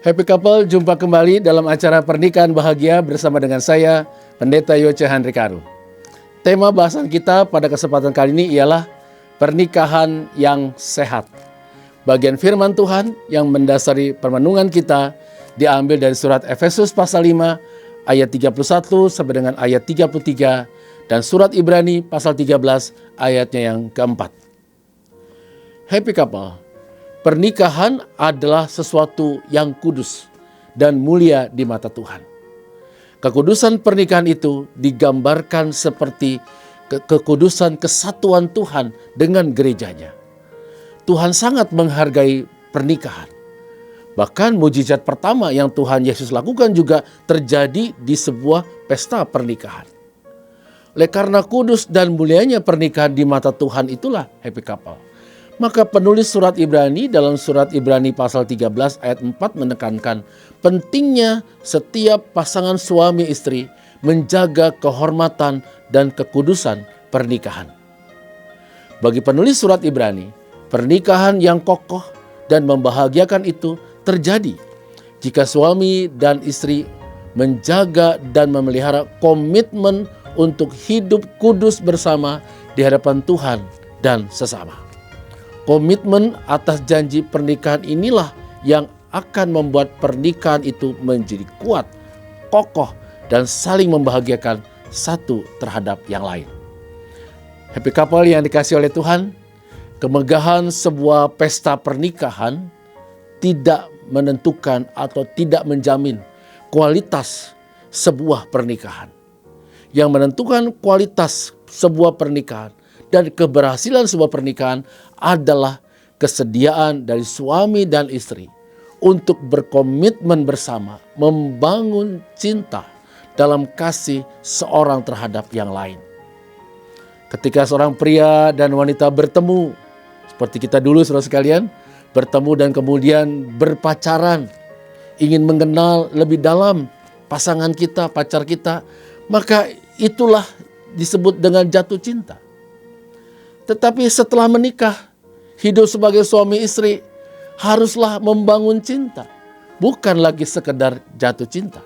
Happy Couple, jumpa kembali dalam acara Pernikahan Bahagia bersama dengan saya, Pendeta Yoce Handrikaru. Tema bahasan kita pada kesempatan kali ini ialah pernikahan yang sehat. Bagian firman Tuhan yang mendasari permenungan kita diambil dari surat Efesus pasal 5 ayat 31 sampai dengan ayat 33 dan surat Ibrani pasal 13 ayatnya yang keempat. Happy Couple, pernikahan adalah sesuatu yang kudus dan mulia di mata Tuhan. Kekudusan pernikahan itu digambarkan seperti kekudusan kesatuan Tuhan dengan gerejanya. Tuhan sangat menghargai pernikahan. Bahkan mujizat pertama yang Tuhan Yesus lakukan juga terjadi di sebuah pesta pernikahan. Oleh karena kudus dan mulianya pernikahan di mata Tuhan itulah Happy Couple. Maka penulis surat Ibrani dalam surat Ibrani pasal 13 ayat 4 menekankan pentingnya setiap pasangan suami istri menjaga kehormatan dan kekudusan pernikahan. Bagi penulis surat Ibrani, pernikahan yang kokoh dan membahagiakan itu terjadi jika suami dan istri menjaga dan memelihara komitmen untuk hidup kudus bersama di hadapan Tuhan dan sesama. Komitmen atas janji pernikahan inilah yang akan membuat pernikahan itu menjadi kuat, kokoh, dan saling membahagiakan satu terhadap yang lain. Happy Couple yang dikasihi oleh Tuhan, kemegahan sebuah pesta pernikahan tidak menentukan atau tidak menjamin kualitas sebuah pernikahan. Yang menentukan kualitas sebuah pernikahan dan keberhasilan sebuah pernikahan adalah kesediaan dari suami dan istri untuk berkomitmen bersama membangun cinta dalam kasih seorang terhadap yang lain. Ketika seorang pria dan wanita bertemu, seperti kita dulu saudara sekalian, bertemu dan kemudian berpacaran, ingin mengenal lebih dalam pasangan kita, pacar kita, maka itulah disebut dengan jatuh cinta. Tetapi setelah menikah, hidup sebagai suami istri haruslah membangun cinta, bukan lagi sekedar jatuh cinta.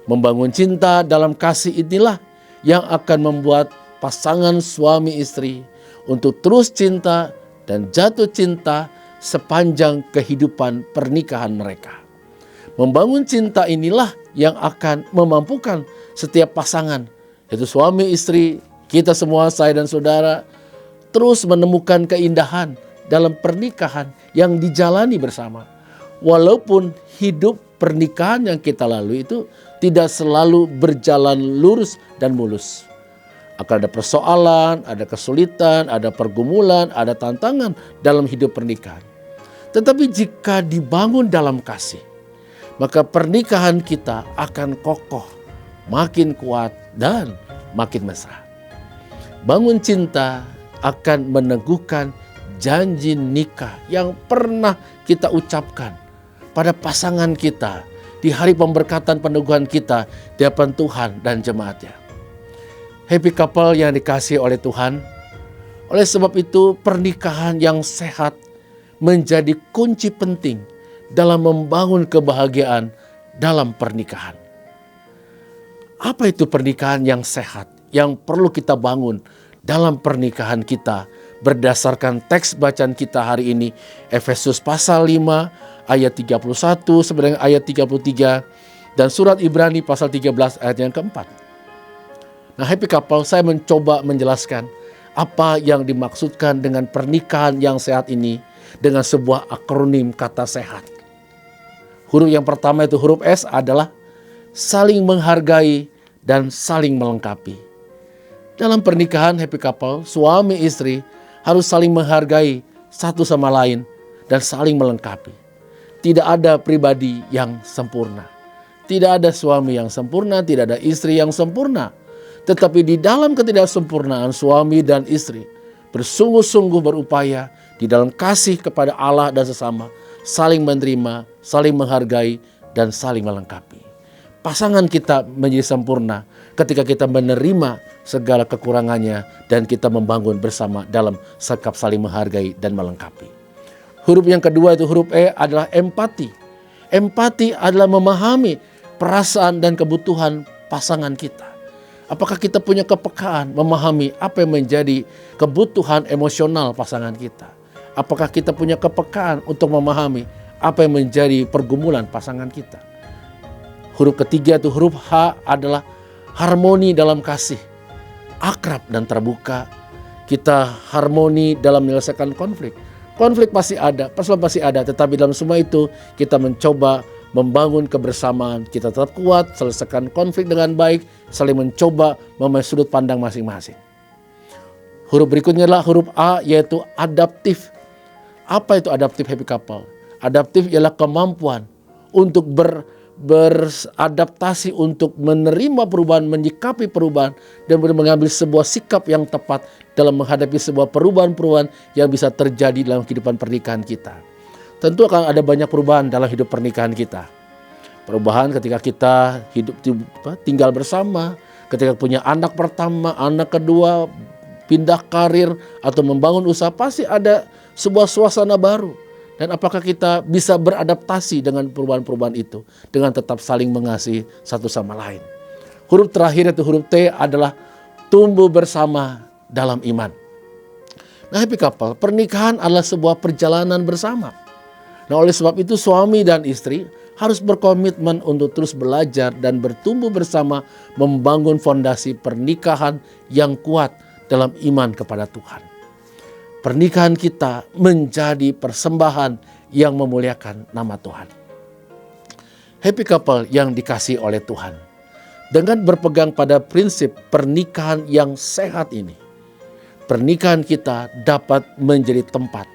Membangun cinta dalam kasih inilah yang akan membuat pasangan suami istri untuk terus cinta dan jatuh cinta sepanjang kehidupan pernikahan mereka. Membangun cinta inilah yang akan memampukan setiap pasangan, yaitu suami istri, kita semua, saya dan saudara, terus menemukan keindahan dalam pernikahan yang dijalani bersama. Walaupun hidup pernikahan yang kita lalui itu tidak selalu berjalan lurus dan mulus. Akan ada persoalan, ada kesulitan, ada pergumulan, ada tantangan dalam hidup pernikahan. Tetapi jika dibangun dalam kasih, maka pernikahan kita akan kokoh, makin kuat dan makin mesra. Bangun cinta akan meneguhkan janji nikah yang pernah kita ucapkan pada pasangan kita di hari pemberkatan peneguhan kita di hadapan Tuhan dan jemaatnya. Happy Couple yang dikasihi oleh Tuhan, oleh sebab itu pernikahan yang sehat menjadi kunci penting dalam membangun kebahagiaan dalam pernikahan. Apa itu pernikahan yang sehat yang perlu kita bangun dalam pernikahan kita berdasarkan teks bacaan kita hari ini, Efesus pasal 5 ayat 31 sampai dengan ayat 33 dan surat Ibrani pasal 13 ayat yang keempat. Nah, Happy Couple, saya mencoba menjelaskan apa yang dimaksudkan dengan pernikahan yang sehat ini dengan sebuah akronim kata sehat. Huruf yang pertama itu huruf S adalah saling menghargai dan saling melengkapi. Dalam pernikahan Happy Couple, suami istri harus saling menghargai satu sama lain dan saling melengkapi. Tidak ada pribadi yang sempurna. Tidak ada suami yang sempurna, tidak ada istri yang sempurna. Tetapi di dalam ketidaksempurnaan suami dan istri bersungguh-sungguh berupaya di dalam kasih kepada Allah dan sesama, saling menerima, saling menghargai, dan saling melengkapi. Pasangan kita menjadi sempurna ketika kita menerima segala kekurangannya dan kita membangun bersama dalam sikap saling menghargai dan melengkapi. Huruf yang kedua itu huruf E adalah empati. Empati adalah memahami perasaan dan kebutuhan pasangan kita. Apakah kita punya kepekaan memahami apa yang menjadi kebutuhan emosional pasangan kita? Apakah kita punya kepekaan untuk memahami apa yang menjadi pergumulan pasangan kita? Huruf ketiga itu huruf H adalah harmoni dalam kasih. Akrab dan terbuka, kita harmoni dalam menyelesaikan konflik. Konflik pasti ada, persoalan pasti ada, tetapi dalam semua itu kita mencoba membangun kebersamaan. Kita tetap kuat, selesaikan konflik dengan baik, saling mencoba memahami sudut pandang masing-masing. Huruf berikutnya adalah huruf A, yaitu adaptif. Apa itu adaptif happy couple? Adaptif ialah kemampuan untuk beradaptasi, untuk menerima perubahan, menyikapi perubahan, dan mengambil sebuah sikap yang tepat dalam menghadapi sebuah perubahan-perubahan yang bisa terjadi dalam kehidupan pernikahan kita. Tentu akan ada banyak perubahan dalam hidup pernikahan kita. Perubahan ketika kita tinggal bersama, ketika punya anak pertama, anak kedua, pindah karir, atau membangun usaha, pasti ada sebuah suasana baru. Dan apakah kita bisa beradaptasi dengan perubahan-perubahan itu dengan tetap saling mengasihi satu sama lain. Huruf terakhir yaitu huruf T adalah tumbuh bersama dalam iman. Nah, happy couple, pernikahan adalah sebuah perjalanan bersama. Nah, oleh sebab itu suami dan istri harus berkomitmen untuk terus belajar dan bertumbuh bersama membangun fondasi pernikahan yang kuat dalam iman kepada Tuhan. Pernikahan kita menjadi persembahan yang memuliakan nama Tuhan. Happy couple yang dikasihi oleh Tuhan. Dengan berpegang pada prinsip pernikahan yang sehat ini, pernikahan kita dapat menjadi tempat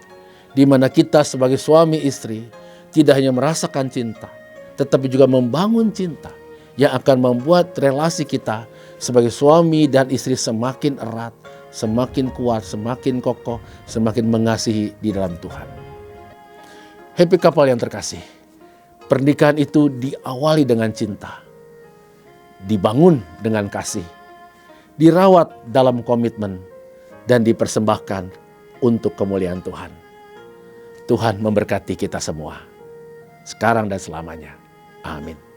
di mana kita sebagai suami istri tidak hanya merasakan cinta, tetapi juga membangun cinta yang akan membuat relasi kita sebagai suami dan istri semakin erat, semakin kuat, semakin kokoh, semakin mengasihi di dalam Tuhan. Happy couple yang terkasih, pernikahan itu diawali dengan cinta, dibangun dengan kasih, dirawat dalam komitmen, dan dipersembahkan untuk kemuliaan Tuhan. Tuhan memberkati kita semua, sekarang dan selamanya. Amin.